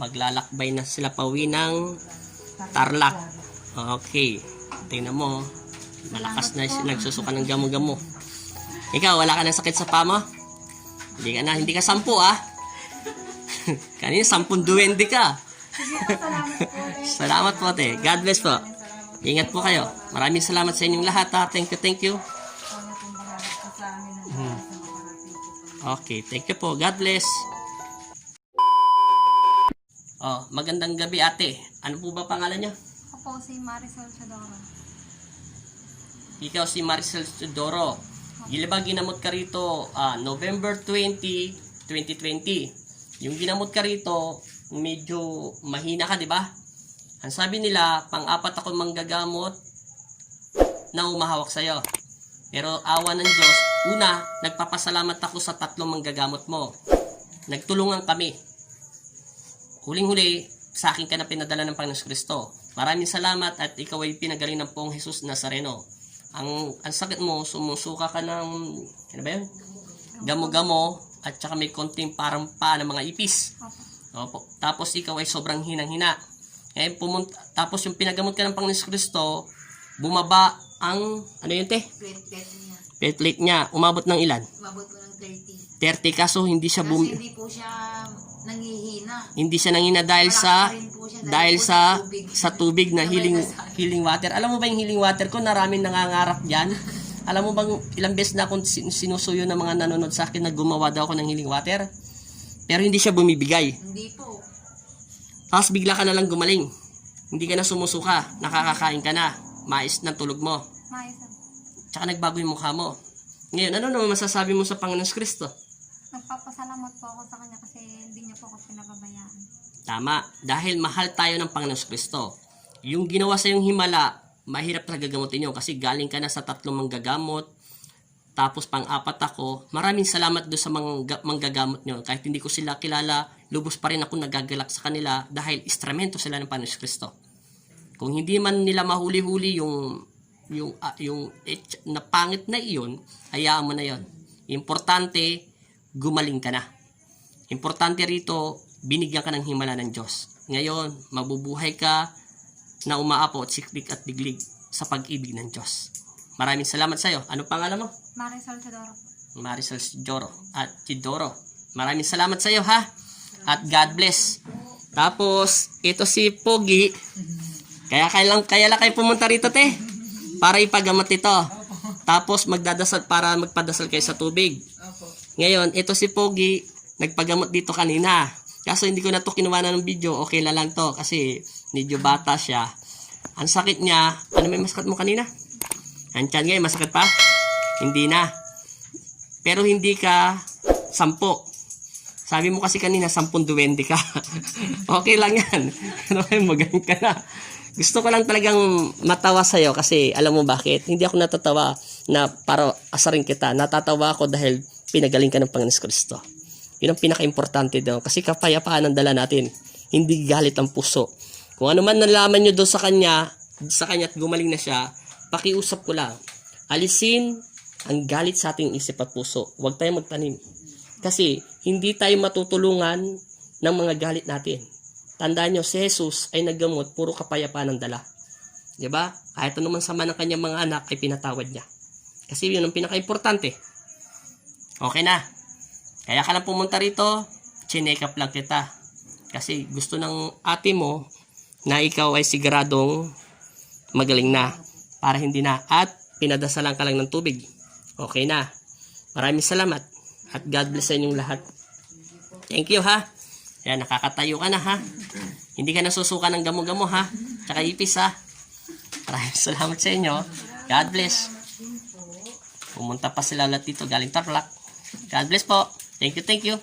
Maglalakbay na sila pauwi ng Tarlac. Okay. Tingnan mo. Malakas na nagsusuka ng gamo-gamo. Ikaw, wala ka na sakit sa paa mo? Hindi ka 10 ah. Kanina 10 duwende ka. Salamat po te. God bless po. Ingat po kayo. Maraming salamat sa inyong lahat ha. Thank you. Okay, thank you po. God bless. Oh, magandang gabi ate. Ano po ba pangalan niyo? Ako po si Marisol Chodoro. Ikaw si Marisol Chodoro. Ba ginamot ka rito November 20, 2020. Yung ginamot ka rito, medyo mahina ka, di ba? Ang sabi nila, pang-apat ako manggagamot na umahawak sa'yo. Pero awa ng Diyos, una, nagpapasalamat ako sa 3 manggagamot mo. Nagtulungan kami. Huling-huli, sa akin ka na pinadala ng Panginoon Kristo. Maraming salamat at ikaw ay pinagaling ng Poong Jesus Nazareno. Ang sakit mo, sumusuka ka ng, ano ba yun? Gamo-gamo at saka may konting parang paa ng mga ipis. Opo. Tapos ikaw ay sobrang hinang-hina. Tapos yung pinagamot ka ng Panginoon Kristo, bumaba ang, ano yun te? Platelet niya. Umabot ng ilan? Umabot po ng 30. 30 kaso hindi siya Kasi hindi po siya nangihina. Hindi siya nangihina dahil sa tubig na healing water. Alam mo ba yung healing water ko? Maraming nangangarap diyan. Alam mo bang ilang beses na akong sinusuyo ng mga nanonood sa akin na gumawa daw ako ng healing water? Pero hindi siya bumibigay. Hindi po. Tapos bigla ka na lang gumaling. Hindi ka na sumusuka. Nakakakain ka na. Mais ng tulog mo. Mais. Tsaka nagbago yung mukha mo. Ngayon, ano naman masasabi mo sa Panginoon Kristo? Nagpapasalamat po ako sa kanya kasi hindi niya po ako pinababayaan. Tama. Dahil mahal tayo ng Panginoon Kristo. Yung ginawa sa yung himala, mahirap talaga gamutin yun kasi galing ka na sa 3 manggagamot. Tapos pang-4 ako. Maraming salamat doon sa manggagamot nyo. Kahit hindi ko sila kilala, lubos pa rin ako nagagalak sa kanila dahil instrumento sila ng Panginoon Kristo. Kung hindi man nila mahuli-huli yung napangit na iyon, hayaan mo na yon. Importante, gumaling ka na. Importante rito, binigyan ka ng himala ng Diyos. Ngayon, mabubuhay ka na umaapaw at siklik at biglig sa pag-ibig ng Diyos. Maraming salamat sa iyo. Ano pangalan mo? Marisol Chodoro. Marisol Chodoro at Chodoro. Maraming salamat sa iyo ha. At God bless. Tapos, ito si Pogi. Kaya lang kayo pumunta rito te. Para ipagamot ito. Tapos magdadasal para magpadasal kayo sa tubig. Ngayon, ito si Pogi, nagpagamot dito kanina. Kaso hindi ko na to kinuha ng video, okay na lang to kasi medyo bata siya. Ang sakit niya, ano may masakit mo kanina? Ang tiyan ngayon, masakit pa? Hindi na. Pero hindi ka 10. Sabi mo kasi kanina, 10 duwende ka. Okay lang yan. Magaling ka na. Gusto ko lang talagang matawa sa'yo kasi alam mo bakit? Hindi ako natatawa na para asarin kita. Natatawa ako dahil pinagaling ka ng Panginoon Kristo. Yun ang pinaka-importante daw. Kasi kapayapaan ang dala natin. Hindi galit ang puso. Kung ano man nalaman nyo doon sa kanya at gumaling na siya, pakiusap ko lang. Alisin ang galit sa ating isip at puso. Huwag tayo magtanim. Kasi hindi tayo matutulungan ng mga galit natin. Tandaan nyo, si Jesus ay naggamot, puro kapayapaan ang dala. Diba? Kahit ano man sama ng kanyang mga anak, ay pinatawad niya. Kasi yun ang pinaka-importante. Okay na. Kaya ka lang pumunta rito, chinek up lang kita. Kasi gusto ng ate mo na ikaw ay siguradong magaling na. Para hindi na. At pinadasalan ka lang ng tubig. Okay na. Maraming salamat. At God bless sa inyong lahat. Thank you ha. Yan, nakakatayo ka na ha. Hindi ka nasusuka ng gamo-gamo ha. Tsaka ipis ha. Maraming salamat sa inyo. God bless. Pumunta pa sila lahat dito galing Tarlac. God bless po. Thank you.